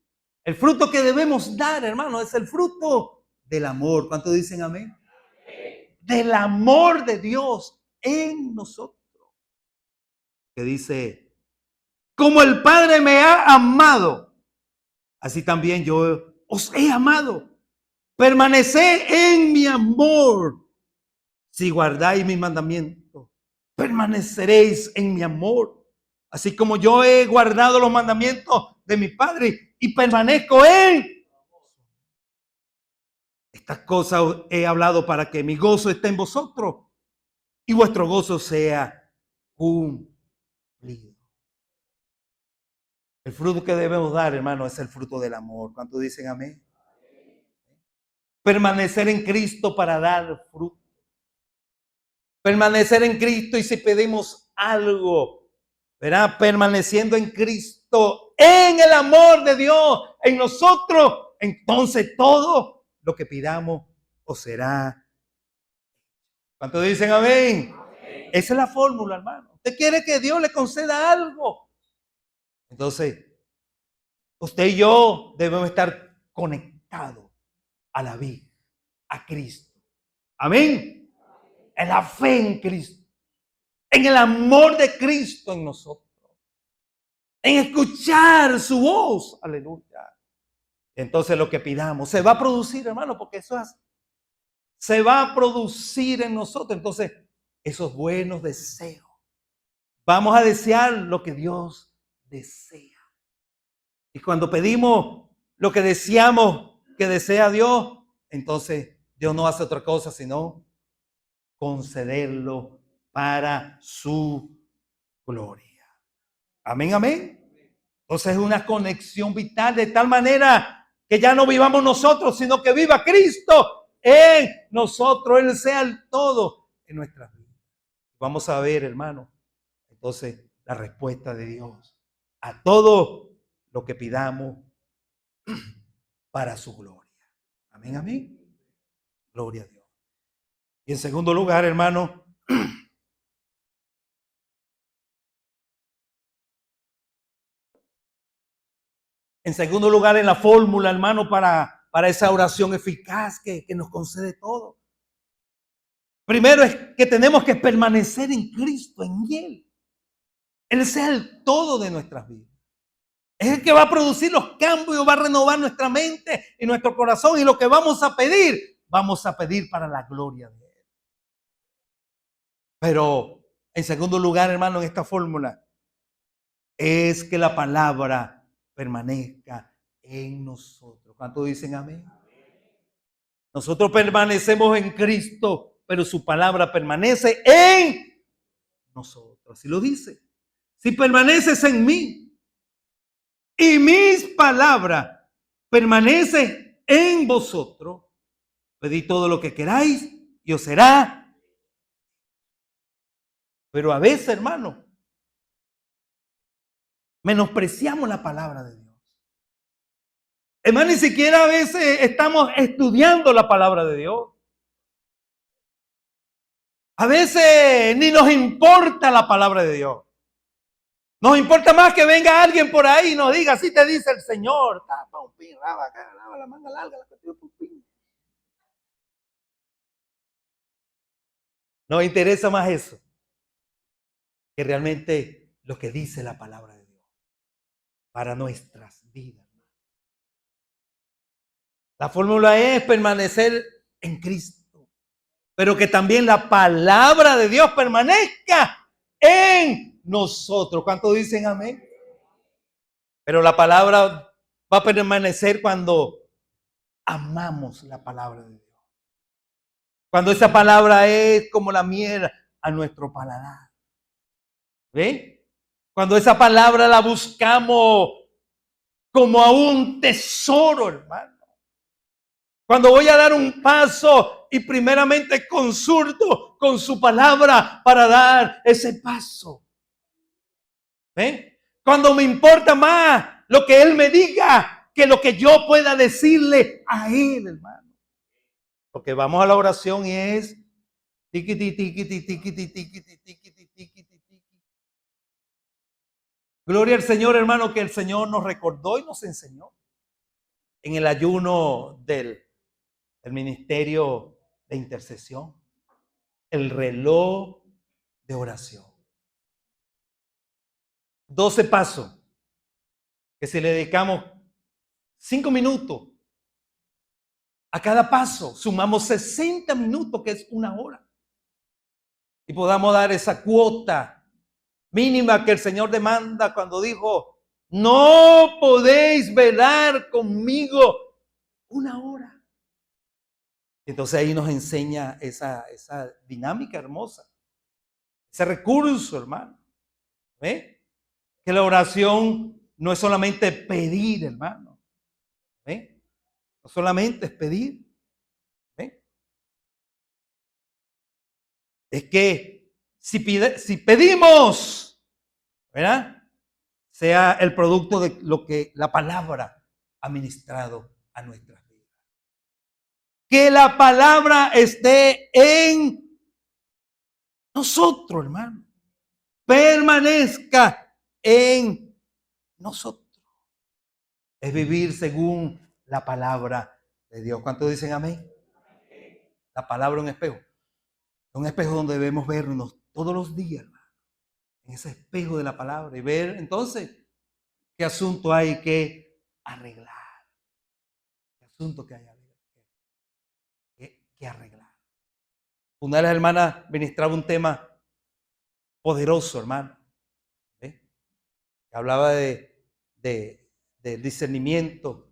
que debemos dar, hermano, es el fruto del amor. ¿Cuántos dicen amén? Del amor de Dios en nosotros. Que dice, como el Padre me ha amado, así también yo os he amado. Permaneced en mi amor. Si guardáis mis mandamientos, permaneceréis en mi amor. Así como yo he guardado los mandamientos de mi Padre y permanezco en. Estas cosas he hablado para que mi gozo esté en vosotros y vuestro gozo sea cumplido. El fruto que debemos dar, hermano, es el fruto del amor. ¿Cuántos dicen amén? Permanecer en Cristo para dar fruto. Permanecer en Cristo, y si pedimos algo, ¿verdad? Permaneciendo en Cristo, en el amor de Dios, en nosotros, entonces todo lo que pidamos os será. ¿Cuántos dicen amén? Amén. Esa es la fórmula, hermano. Usted quiere que Dios le conceda algo. Entonces, usted y yo debemos estar conectados a la vida, a Cristo. Amén. En la fe en Cristo. En el amor de Cristo en nosotros. En escuchar su voz. Aleluya. Entonces lo que pidamos se va a producir, hermano, porque eso es. Se va a producir en nosotros. Entonces, esos buenos deseos. Vamos a desear lo que Dios desea. Y cuando pedimos lo que deseamos que desea Dios, entonces Dios no hace otra cosa sino concederlo para su gloria. Amén, amén. Entonces es una conexión vital de tal manera que ya no vivamos nosotros, sino que viva Cristo en nosotros. Él sea el todo en nuestras vidas. Vamos a ver, hermano, entonces la respuesta de Dios a todo lo que pidamos para su gloria. Amén, amén. Gloria a Dios. Y en segundo lugar, hermano, en segundo lugar en la fórmula, hermano, para esa oración eficaz que nos concede todo. Primero es que tenemos que permanecer en Cristo, en Él. Él sea el todo de nuestras vidas. Es el que va a producir los cambios, va a renovar nuestra mente y nuestro corazón. Y lo que vamos a pedir para la gloria de Él. Pero En segundo lugar, hermano, en esta fórmula, es que la palabra permanezca en nosotros. ¿Cuántos dicen amén? Nosotros permanecemos en Cristo, pero su palabra permanece en nosotros. Así lo dice. Si permaneces en mí y mis palabras permanecen en vosotros, pedid todo lo que queráis y os será. Pero a veces, hermano, menospreciamos la palabra de Dios. Hermano, ni siquiera a veces estamos estudiando la palabra de Dios. A veces ni nos importa la palabra de Dios. Nos importa más que venga alguien por ahí y nos diga, así te dice el Señor. Tapa un pin, lava acá, lava la manga larga, la cuestión un pin. Nos interesa más eso que realmente lo que dice la palabra de Dios para nuestras vidas. La fórmula es permanecer en Cristo, pero que también la palabra de Dios permanezca en nosotros. ¿Cuántos dicen amén? Pero la palabra va a permanecer cuando amamos la palabra de Dios. Cuando esa palabra es como la miel a nuestro paladar. ¿Ven? Cuando esa palabra la buscamos como a un tesoro, hermano. Cuando voy a dar un paso y primeramente consulto con su palabra para dar ese paso. ¿Ven? Cuando me importa más lo que Él me diga que lo que yo pueda decirle a Él, hermano. Porque vamos a la oración y es tiquiti, tiquiti, tiquiti, tiquiti, tiquiti, tiquiti, tiquiti. Gloria al Señor, hermano, que el Señor nos recordó y nos enseñó en el ayuno del ministerio de intercesión, el reloj de oración. 12 pasos que si le dedicamos 5 minutos a cada paso, sumamos 60 minutos, que es una hora. Y podamos dar esa cuota mínima que el Señor demanda cuando dijo, no podéis velar conmigo una hora. Entonces ahí nos enseña esa dinámica hermosa, ese recurso, hermano. ¿Ve? Que la oración no es solamente pedir, hermano. ¿Ve? No solamente es pedir. ¿Ve? Es que si pedimos, ¿verdad? Sea el producto de lo que la palabra ha ministrado a nuestras vidas. Que la palabra esté en nosotros, hermano. Permanezca en nosotros. Es vivir según la palabra de Dios. ¿Cuántos dicen amén? La palabra es un espejo. Un espejo donde debemos vernos todos los días, hermano. En ese espejo de la palabra. Y ver entonces qué asunto hay que arreglar. ¿Qué asunto que hay que arreglar? Una de las hermanas ministraba un tema poderoso, hermano. ¿Eh? Hablaba del discernimiento,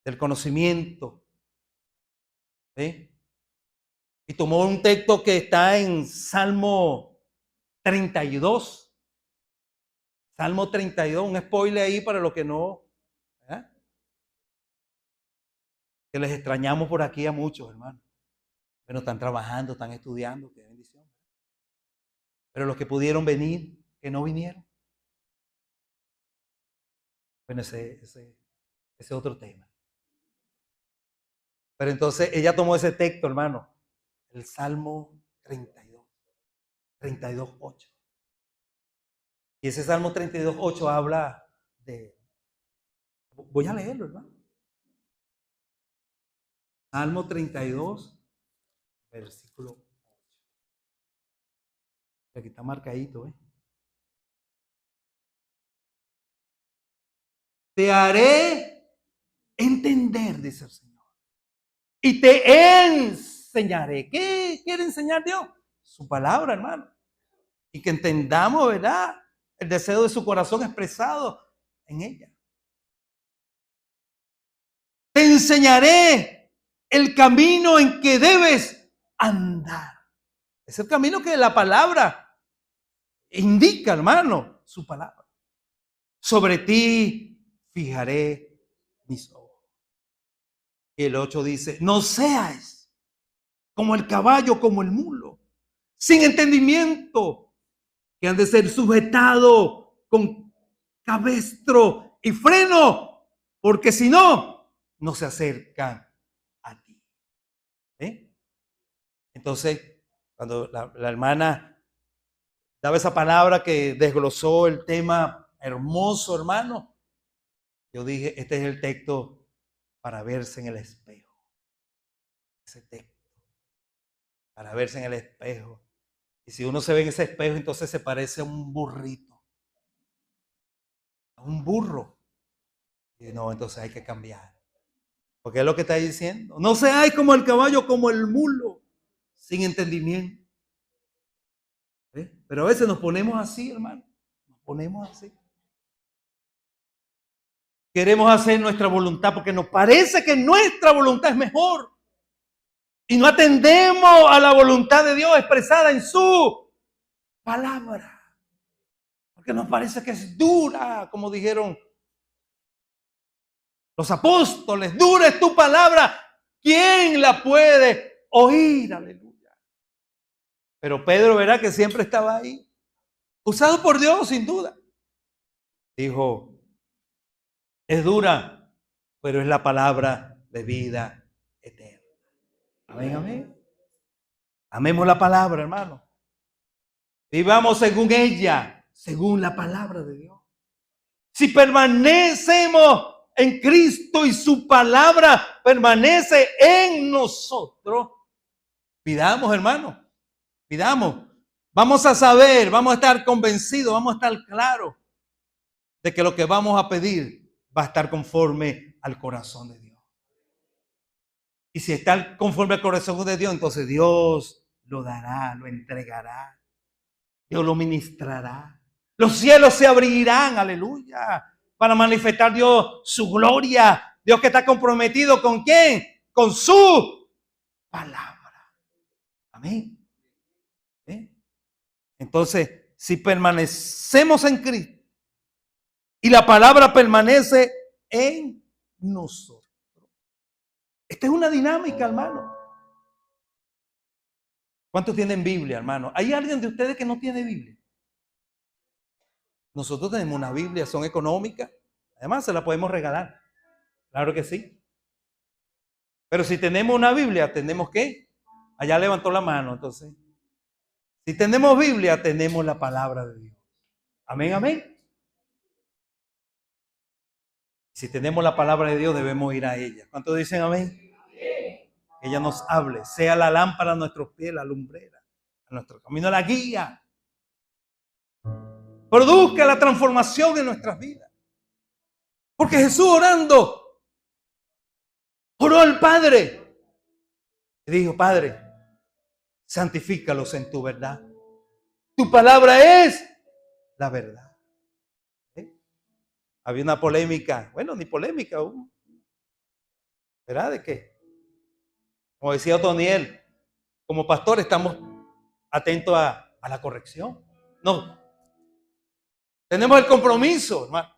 del conocimiento. ¿Eh? Y tomó un texto que está en Salmo 32. Salmo 32, un spoiler ahí para los que no. ¿Eh? Que les extrañamos por aquí a muchos, hermanos. Pero están trabajando, están estudiando, qué bendición. Pero los que pudieron venir, que no vinieron. Bueno, ese es otro tema. Pero entonces ella tomó ese texto, hermano, el Salmo 32, 8. Y ese Salmo 32, 8 habla de... Voy a leerlo, hermano. Salmo 32, versículo 8. Aquí está marcadito, ¿eh? Te haré entender, dice el Señor. Y te enseñaré. ¿Qué quiere enseñar Dios? Su palabra, hermano. y que entendamos, ¿verdad?, el deseo de su corazón expresado en ella. Te enseñaré el camino en que debes andar. Es el camino que la palabra indica, hermano, su palabra. Sobre ti fijaré mis ojos. Y el 8 dice, no seas como el caballo, como el mulo, sin entendimiento, que han de ser sujetados con cabestro y freno, porque si no, no se acercan a ti. Entonces, cuando la hermana daba esa palabra que desglosó el tema hermoso, hermano, yo dije, este es el texto para verse en el espejo. Ese texto, para verse en el espejo. Y si uno se ve en ese espejo, entonces se parece a un burrito, a un burro. Y no, entonces hay que cambiar. Porque es lo que está diciendo. No seáis como el caballo, como el mulo, sin entendimiento. Pero a veces nos ponemos así, hermano. Nos ponemos así. Queremos hacer nuestra voluntad porque nos parece que nuestra voluntad es mejor. Y no atendemos a la voluntad de Dios expresada en su palabra. Porque nos parece que es dura, como dijeron los apóstoles. Dura es tu palabra. ¿Quién la puede oír? Aleluya. Pero Pedro, verá que siempre estaba ahí. Usado por Dios, sin duda. Dijo, es dura, pero es la palabra de vida eterna. Amén, amén. Amemos la palabra, hermano. Vivamos según ella, según la palabra de Dios. Si permanecemos en Cristo y su palabra permanece en nosotros, pidamos, hermano, pidamos. Vamos a saber, vamos a estar convencidos, vamos a estar claros de que lo que vamos a pedir va a estar conforme al corazón de Dios. Y si está conforme al corazón de Dios, entonces Dios lo dará, lo entregará. Dios lo ministrará. Los cielos se abrirán, aleluya, para manifestar Dios su gloria. Dios que está comprometido ¿con quién? Con su palabra. Amén. Entonces, si permanecemos en Cristo y la palabra permanece en nosotros. Esta es una dinámica, hermano. ¿Cuántos tienen Biblia, hermano? ¿Hay alguien de ustedes que no tiene Biblia? Nosotros tenemos una Biblia, son económicas. Además, se la podemos regalar. Claro que sí. Pero si tenemos una Biblia, tenemos que. Allá levantó la mano, entonces. Si tenemos Biblia, tenemos la palabra de Dios. Amén, amén. Si tenemos la palabra de Dios, debemos ir a ella. ¿Cuántos dicen amén? Que ella nos hable, sea la lámpara a nuestros pies, la lumbrera, a nuestro camino, la guía. Produzca la transformación en nuestras vidas. Porque Jesús orando, oró al Padre. Y dijo, Padre, santifícalos en tu verdad. Tu palabra es la verdad. Había una polémica, bueno, ni polémica aún. ¿Verdad? ¿De qué? Como decía Otoniel, como pastor estamos atentos a la corrección. No. Tenemos el compromiso, hermano,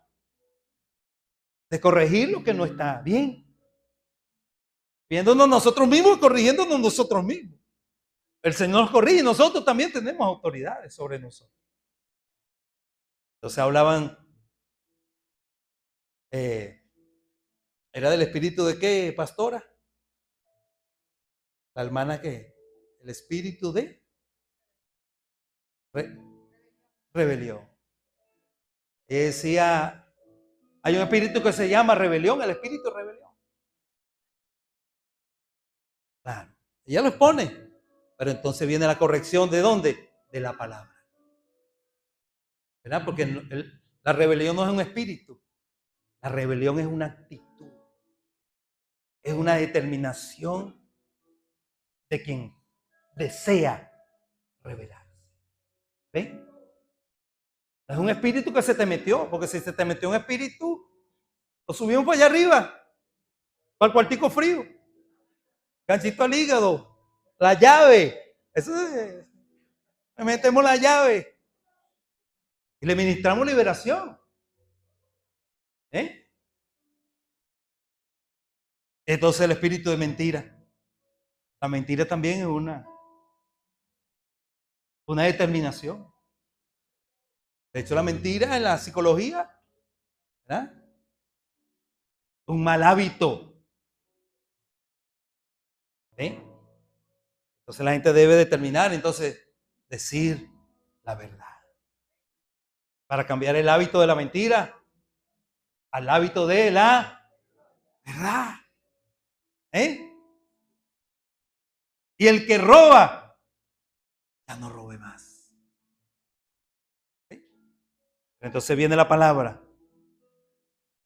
de corregir lo que no está bien. Viéndonos nosotros mismos, corrigiéndonos nosotros mismos. El Señor nos corrige y nosotros también tenemos autoridades sobre nosotros. Entonces hablaban, ¿era del espíritu de qué, pastora? La hermana que, el espíritu de rebelión. Y decía, hay un espíritu que se llama rebelión, el espíritu de rebelión. Claro, ella lo expone, pero entonces viene la corrección ¿de dónde? De la palabra. ¿Verdad? Porque la rebelión no es un espíritu, la rebelión es una actitud, es una determinación de quien desea rebelarse. ¿Ven? Es un espíritu que se te metió, porque si se te metió un espíritu, lo subimos para allá arriba, para el cuartico frío, ganchito al hígado, la llave, eso es, le metemos la llave y le ministramos liberación. ¿Eh? Entonces el espíritu de mentira. La mentira también es una determinación. De hecho, la mentira en la psicología, ¿verdad? Un mal hábito. ¿Eh? Entonces la gente debe determinar, entonces, decir la verdad. Para cambiar el hábito de la mentira al hábito de la verdad. ¿Eh? Y el que roba, ya no robe más. ¿Eh? Entonces viene la palabra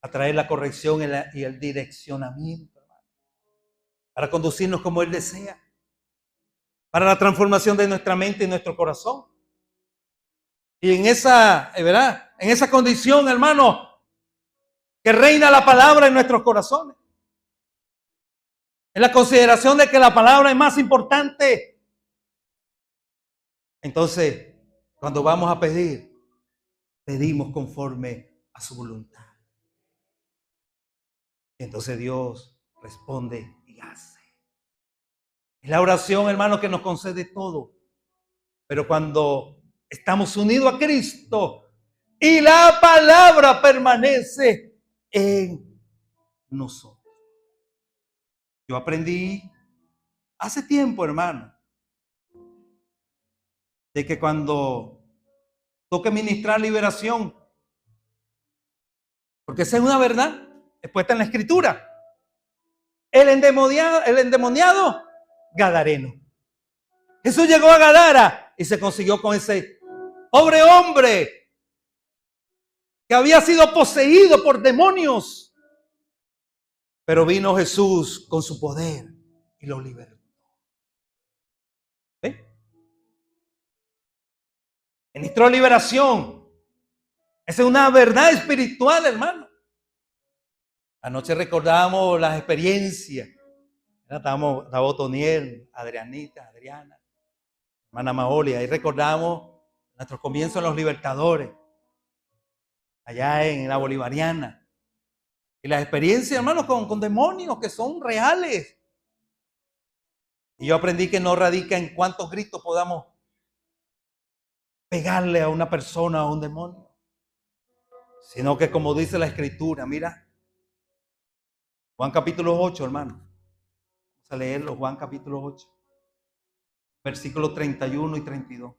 a traer la corrección y el direccionamiento, hermano, para conducirnos como Él desea, para la transformación de nuestra mente y nuestro corazón. Y en esa, ¿verdad? En esa condición, hermano, que reina la palabra en nuestros corazones. En la consideración de que la palabra es más importante. Entonces, cuando vamos a pedir, pedimos conforme a su voluntad. Entonces Dios responde y hace. Es la oración, hermano, que nos concede todo. Pero cuando estamos unidos a Cristo y la palabra permanece en nosotros. Yo aprendí hace tiempo, hermano, de que cuando toque ministrar liberación, porque esa es una verdad expuesta en la Escritura, el endemoniado gadareno. Jesús llegó a Gadara y se consiguió con ese pobre hombre que había sido poseído por demonios. Pero vino Jesús con su poder y lo libertó. ¿Ve? Ministró liberación. Esa es una verdad espiritual, hermano. Anoche recordábamos las experiencias. Estábamos Otoniel, Adrianita, Adriana, hermana Maoli. Ahí recordamos nuestros comienzos en los Libertadores, allá en la Bolivariana. Y las experiencias, hermanos, con demonios que son reales. Y yo aprendí que no radica en cuántos gritos podamos pegarle a una persona o a un demonio, sino que, como dice la Escritura, mira, Juan capítulo 8, hermano. Vamos a leerlo, Juan capítulo 8, versículos 31 y 32.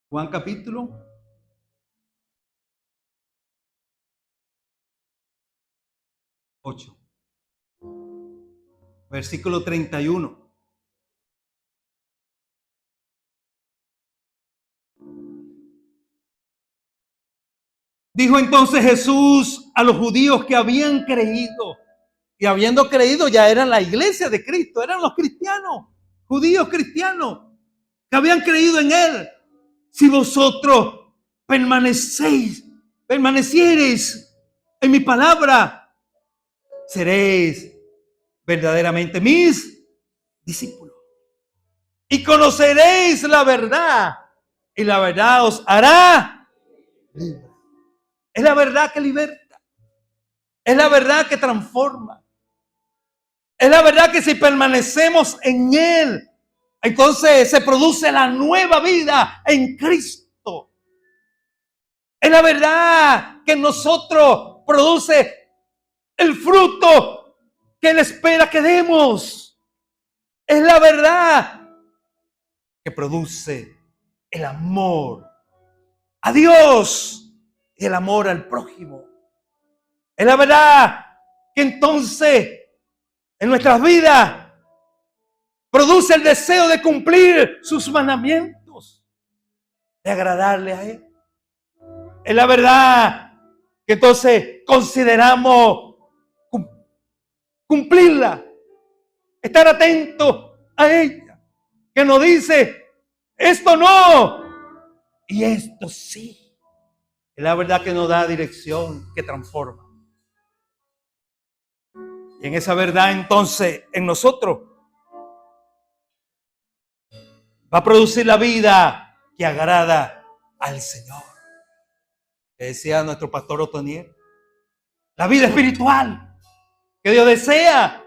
Juan capítulo 8, versículo 31. Dijo entonces Jesús a los judíos que habían creído, y habiendo creído ya eran la iglesia de Cristo, eran los cristianos, judíos cristianos, que habían creído en Él. Si vosotros permaneciereis en mi palabra, seréis verdaderamente mis discípulos. Y conoceréis la verdad, y la verdad os hará libres. Es la verdad que liberta. Es la verdad que transforma. Es la verdad que si permanecemos en Él, entonces se produce la nueva vida en Cristo. Es la verdad que en nosotros produce el fruto que Él espera que demos. Es la verdad que produce el amor a Dios y el amor al prójimo. Es la verdad que entonces en nuestras vidas produce el deseo de cumplir sus mandamientos, de agradarle a Él. Es la verdad que entonces consideramos cumplirla, estar atentos a ella, que nos dice, esto no, y esto sí. Es la verdad que nos da dirección, que transforma. Y en esa verdad entonces en nosotros va a producir la vida que agrada al Señor. Que decía nuestro pastor Otoniel, la vida espiritual que Dios desea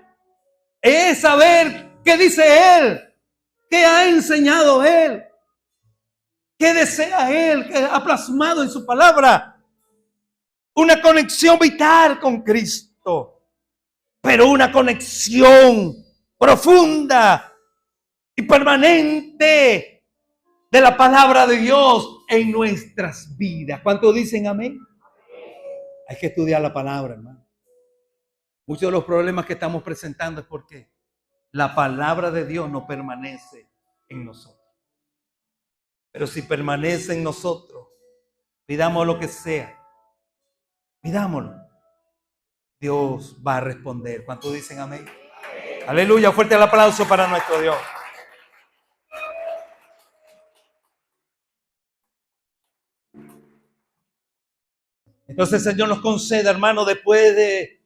es saber qué dice Él, qué ha enseñado Él, qué desea Él, qué ha plasmado en su palabra. Una conexión vital con Cristo, pero una conexión profunda y permanente de la palabra de Dios en nuestras vidas. ¿Cuántos dicen amén? Hay que estudiar la palabra, hermano. Muchos de los problemas que estamos presentando es porque la palabra de Dios no permanece en nosotros. Pero si permanece en nosotros, pidamos lo que sea, pidámoslo, Dios va a responder. ¿Cuántos dicen amén? Aleluya, fuerte el aplauso para nuestro Dios. Entonces el Señor nos concede, hermano, después de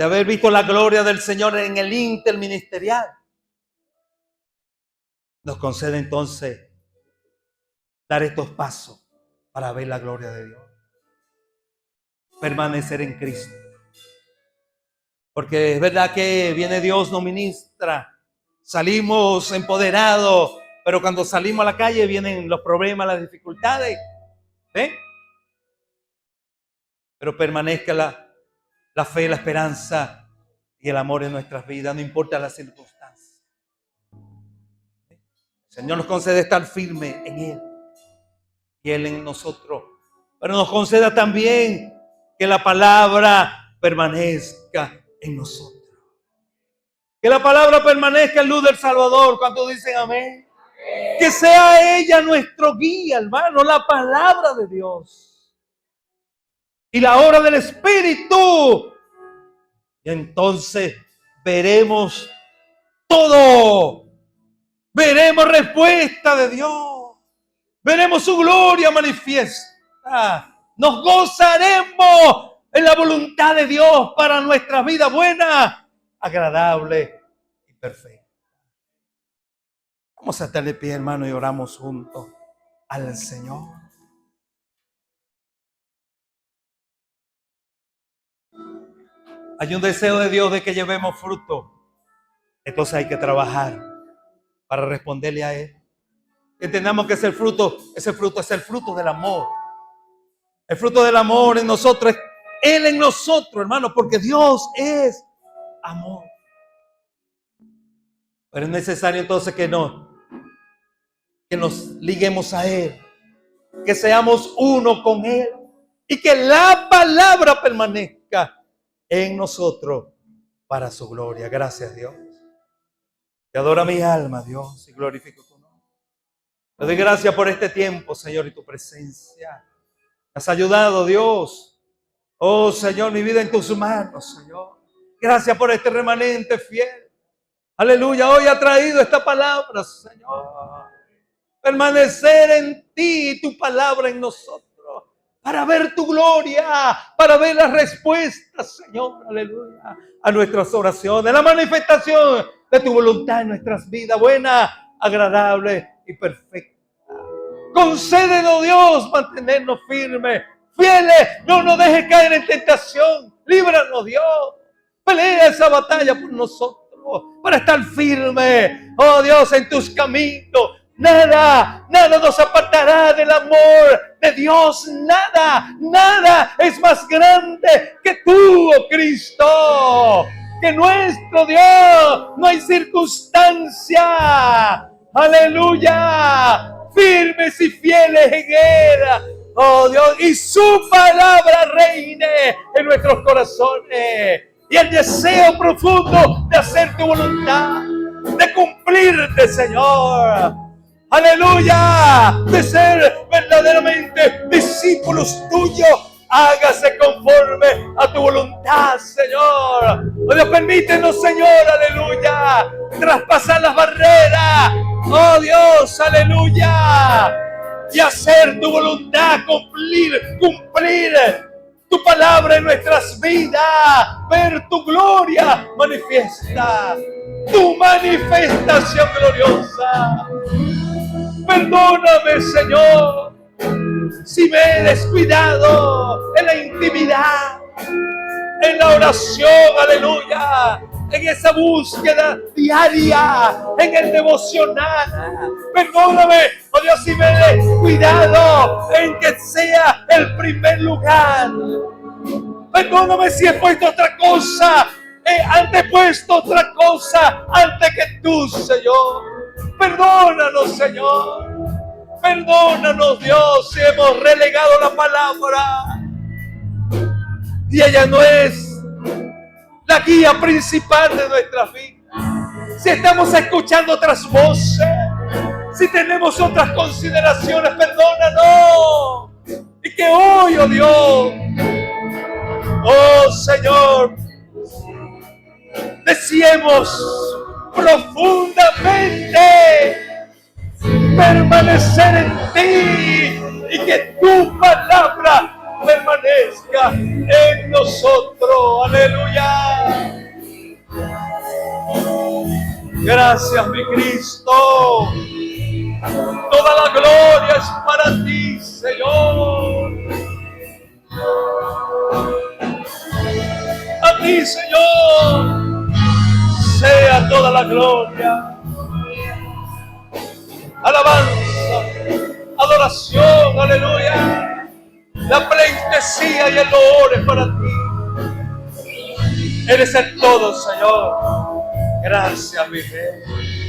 haber visto la gloria del Señor en el interministerial, nos concede entonces dar estos pasos para ver la gloria de Dios. Permanecer en Cristo. Porque es verdad que viene Dios, nos ministra, salimos empoderados, pero cuando salimos a la calle vienen los problemas, las dificultades. ¿Eh? Pero permanezca la fe, la esperanza y el amor en nuestras vidas, no importa las circunstancias. El Señor nos concede estar firme en Él y Él en nosotros. Pero nos conceda también que la palabra permanezca en nosotros. Que la palabra permanezca en luz del Salvador. ¿Cuántos dicen amén? Que sea ella nuestro guía, hermano, la palabra de Dios. Y la obra del Espíritu. Y entonces veremos todo. Veremos respuesta de Dios. Veremos su gloria manifiesta. Nos gozaremos en la voluntad de Dios para nuestra vida buena, agradable y perfecta. Vamos a estar de pie, hermano, y oramos juntos al Señor. Hay un deseo de Dios de que llevemos fruto. Entonces hay que trabajar para responderle a Él. Entendamos que ese fruto es el fruto del amor. El fruto del amor en nosotros es Él en nosotros, hermano, porque Dios es amor. Pero es necesario entonces que nos liguemos a Él, que seamos uno con Él y que la palabra permanezca en nosotros para su gloria. Gracias, Dios. Te adora mi alma, Dios, y glorifico tu nombre. Te doy gracias por este tiempo, Señor, y tu presencia. Me has ayudado, Dios. Oh, Señor, mi vida en tus manos, Señor. Gracias por este remanente fiel. Aleluya, hoy ha traído esta palabra, Señor. Permanecer en ti y tu palabra en nosotros. Para ver tu gloria, para ver las respuestas, Señor, aleluya, a nuestras oraciones, la manifestación de tu voluntad en nuestras vidas, buena, agradable y perfecta. Concédenos, Dios, mantenernos firmes, fieles, no nos dejes caer en tentación, líbranos, Dios, pelea esa batalla por nosotros, para estar firmes, oh Dios, en tus caminos. Nada nos apartará del amor de Dios. Nada es más grande que tú, oh Cristo. Que nuestro Dios, no hay circunstancia. Aleluya. Firmes y fieles en Él. Oh Dios, y su palabra reine en nuestros corazones. Y el deseo profundo de hacer tu voluntad, de cumplirte, Señor. Aleluya, de ser verdaderamente discípulos tuyos, hágase conforme a tu voluntad. libertad, Señor. Oh Dios, permítenos, Señor, aleluya, traspasar las barreras. Oh Dios, aleluya. Y hacer tu voluntad, cumplir tu palabra en nuestras vidas, ver tu gloria manifiesta, tu manifestación gloriosa. Perdóname, Señor, si me he descuidado en la intimidad, en la oración, aleluya, en esa búsqueda diaria, en el devocional. Perdóname, oh Dios, si me he descuidado en que sea el primer lugar. Perdóname si he puesto otra cosa, antepuesto otra cosa antes que tú, Señor. Perdónanos, Señor. Perdónanos, Dios, si hemos relegado la palabra y ella no es la guía principal de nuestras vidas. Si estamos escuchando otras voces, si tenemos otras consideraciones, perdónanos. Y que hoy, oh Dios, oh Señor, deseemos profundamente permanecer en ti y que tu palabra permanezca en nosotros. Aleluya. Gracias, mi Cristo. Toda la gloria es para ti, Señor. A ti, Señor, sea toda la gloria, alabanza, adoración, aleluya. La pleitesía y el loor es para ti. Eres el todo, Señor. Gracias, mi Rey.